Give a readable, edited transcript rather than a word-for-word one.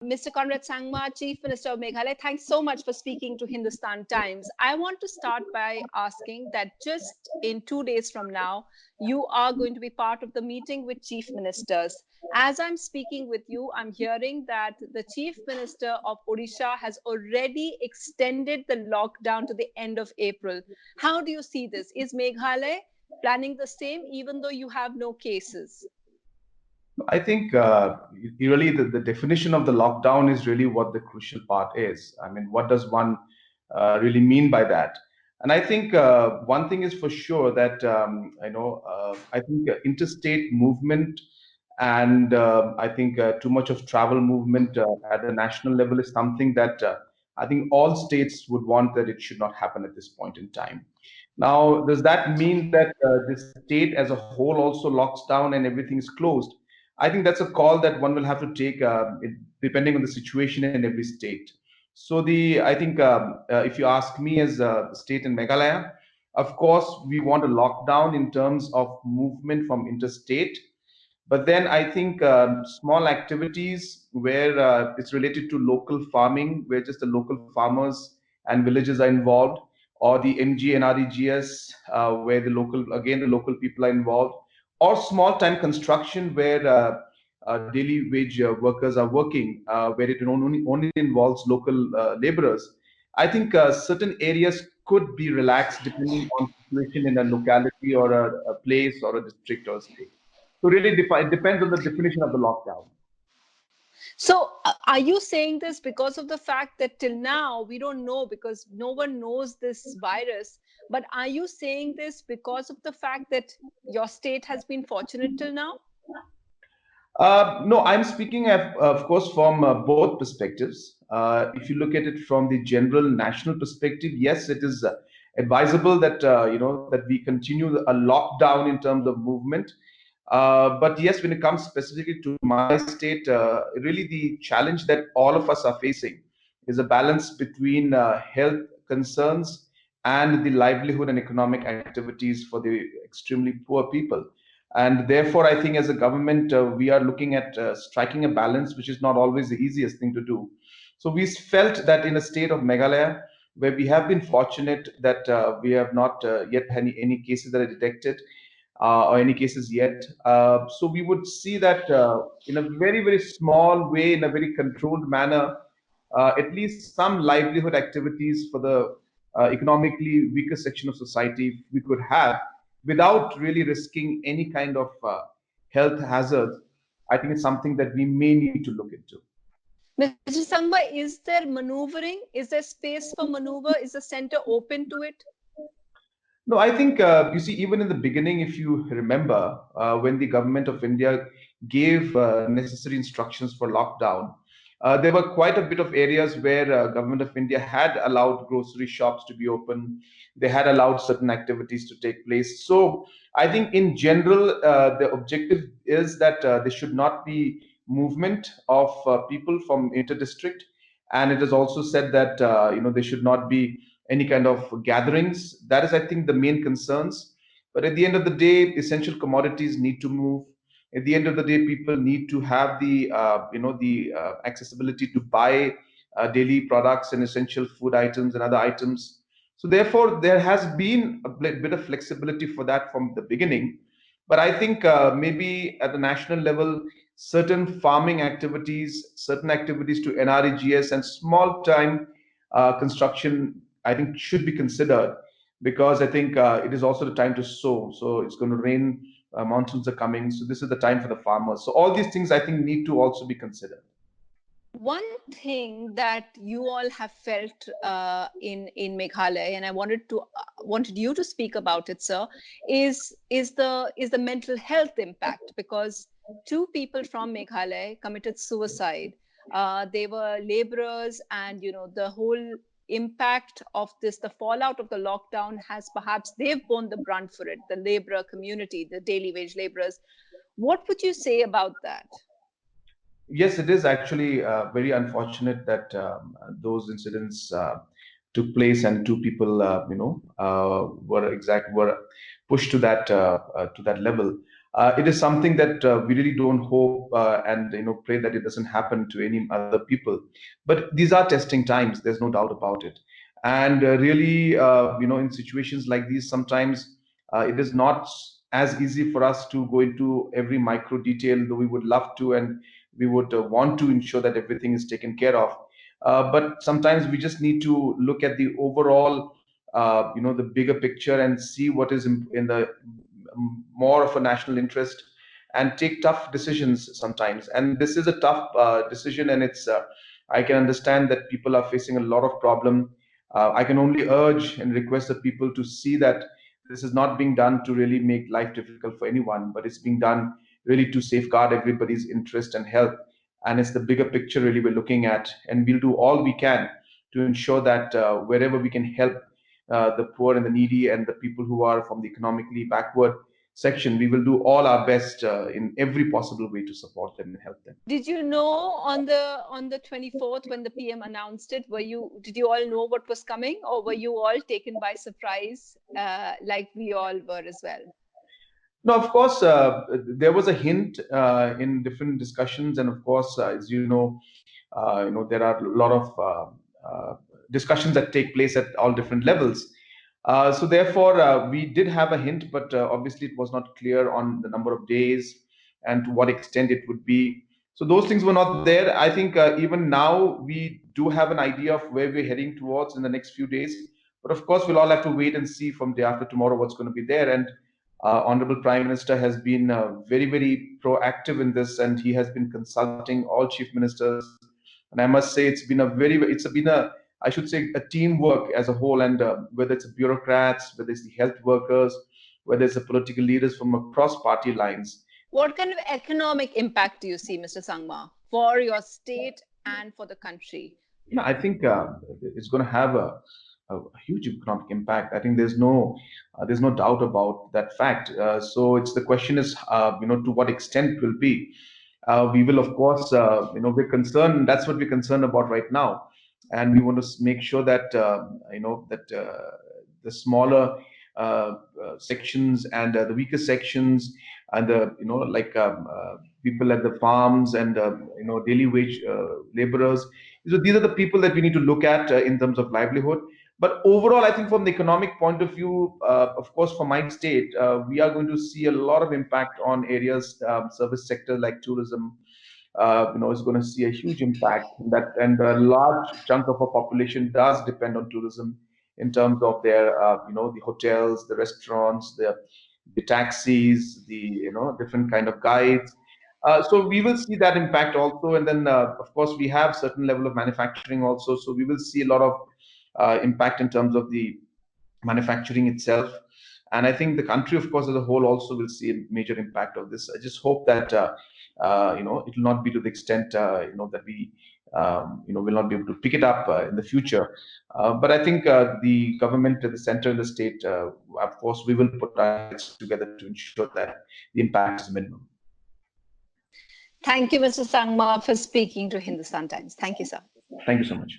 Mr. Conrad Sangma, Chief Minister of Meghalaya, thanks so much for speaking to Hindustan Times. I want to start by asking that just in 2 days from now, you are going to be part of the meeting with chief ministers. As I'm speaking with you, I'm hearing that the Chief Minister of Odisha has already extended the lockdown to the end of April. How do you see this? Is Meghalaya planning the same, even though you have no cases? I think really the definition of the lockdown is really what the crucial part is. I mean, what does one really mean by that? And I think one thing is for sure that I think interstate movement and I think too much of travel movement at the national level is something that I think all states would want that it should not happen at this point in time. Now, does that mean that the state as a whole also locks down and everything is closed? I think that's a call that one will have to take depending on the situation in every state. So I think if you ask me as a state in Meghalaya, of course we want a lockdown in terms of movement from interstate. But then I think small activities where it's related to local farming, where just the local farmers and villages are involved, or the MGNREGS, where the local people are involved, or small time construction where daily wage workers are working, where it only involves local laborers. I think certain areas could be relaxed depending on situation in a locality or a place or a district or a state. So really, it depends on the definition of the lockdown. So, are you saying this because of the fact that till now we don't know because no one knows this virus? But are you saying this because of the fact that your state has been fortunate till now? No, I'm speaking of course, from both perspectives. If you look at it from the general national perspective, yes, it is advisable that that we continue a lockdown in terms of movement. But yes, when it comes specifically to my state, really the challenge that all of us are facing is a balance between health concerns and the livelihood and economic activities for the extremely poor people. And therefore, I think as a government, we are looking at striking a balance, which is not always the easiest thing to do. So we felt that in a state of Meghalaya, where we have been fortunate that we have not yet any cases that are detected or any cases yet. So we would see that in a very, very small way, in a very controlled manner, at least some livelihood activities for the economically weaker section of society we could have without really risking any kind of health hazards. I think it's something that we may need to look into. Mr. Sangma, is there maneuvering? Is there space for maneuver? Is the center open to it? No, I think you see, even in the beginning, if you remember, when the government of India gave necessary instructions for lockdown, there were quite a bit of areas where government of India had allowed grocery shops to be open. They had allowed certain activities to take place. So I think in general, the objective is that there should not be movement of people from inter-district, and it is also said that there should not be any kind of gatherings. That is, I think, the main concerns. But at the end of the day, essential commodities need to move. At the end of the day, people need to have the accessibility to buy daily products and essential food items and other items. So therefore, there has been a bit of flexibility for that from the beginning. But I think maybe at the national level, certain farming activities, certain activities to NREGS and small time construction, I think should be considered because I think it is also the time to sow. So it's going to rain, monsoons are coming. So this is the time for the farmers. So all these things I think need to also be considered. One thing that you all have felt in Meghalaya, and I wanted you to speak about it, sir, is the mental health impact because two people from Meghalaya committed suicide. They were laborers, and the whole impact of this, the fallout of the lockdown has perhaps they've borne the brunt for it. The laborer community, the daily wage laborers. What would you say about that? Yes, it is actually very unfortunate that those incidents took place and two people, were pushed to that level. It is something that we really don't hope and pray that it doesn't happen to any other people. But these are testing times. There's no doubt about it. And really, in situations like these, sometimes it is not as easy for us to go into every micro detail, though we would love to, and we would want to ensure that everything is taken care of. But sometimes we just need to look at the overall, the bigger picture and see what is in the more of a national interest and take tough decisions sometimes. And this is a tough decision, and it's I can understand that people are facing a lot of problem. I can only urge and request the people to see that this is not being done to really make life difficult for anyone, but it's being done really to safeguard everybody's interest and health. And it's the bigger picture really we're looking at, and we'll do all we can to ensure that wherever we can help the poor and the needy and the people who are from the economically backward section, we will do all our best in every possible way to support them and help them. Did you know on the 24th when the PM announced it? Did you all know what was coming, or were you all taken by surprise, like we all were as well? No, of course, there was a hint in different discussions, and of course, as there are a lot of discussions that take place at all different levels. So therefore, we did have a hint, but obviously it was not clear on the number of days and to what extent it would be. So those things were not there. I think even now we do have an idea of where we're heading towards in the next few days. But of course, we'll all have to wait and see from day after tomorrow what's going to be there. And Honorable Prime Minister has been very, very proactive in this, and he has been consulting all chief ministers. And I must say, I should say, a teamwork as a whole. And whether it's the bureaucrats, whether it's the health workers, whether it's the political leaders from across party lines. What kind of economic impact do you see, Mr. Sangma, for your state and for the country? Yeah, I think it's going to have a huge economic impact. I think there's no doubt about that fact. So it's the question is, to what extent will be. We will, of course, we're concerned. That's what we're concerned about right now, and we want to make sure that the smaller sections and the weaker sections and the people at the farms and daily wage laborers. So these are the people that we need to look at in terms of livelihood. But overall, I think from the economic point of view, of course, for my state, we are going to see a lot of impact on areas, service sector like tourism. Is going to see a huge impact. And a large chunk of our population does depend on tourism in terms of their, the hotels, the restaurants, the taxis, the different kind of guides. So we will see that impact also, and then of course we have certain level of manufacturing also. So we will see a lot of impact in terms of the manufacturing itself. And I think the country, of course, as a whole also will see a major impact of this. I just hope that it will not be to the extent that we will not be able to pick it up in the future. But I think the government, the center, and the state, of course, we will put our heads together to ensure that the impact is minimum. Thank you, Mr. Sangma, for speaking to Hindustan Times. Thank you, sir. Thank you so much.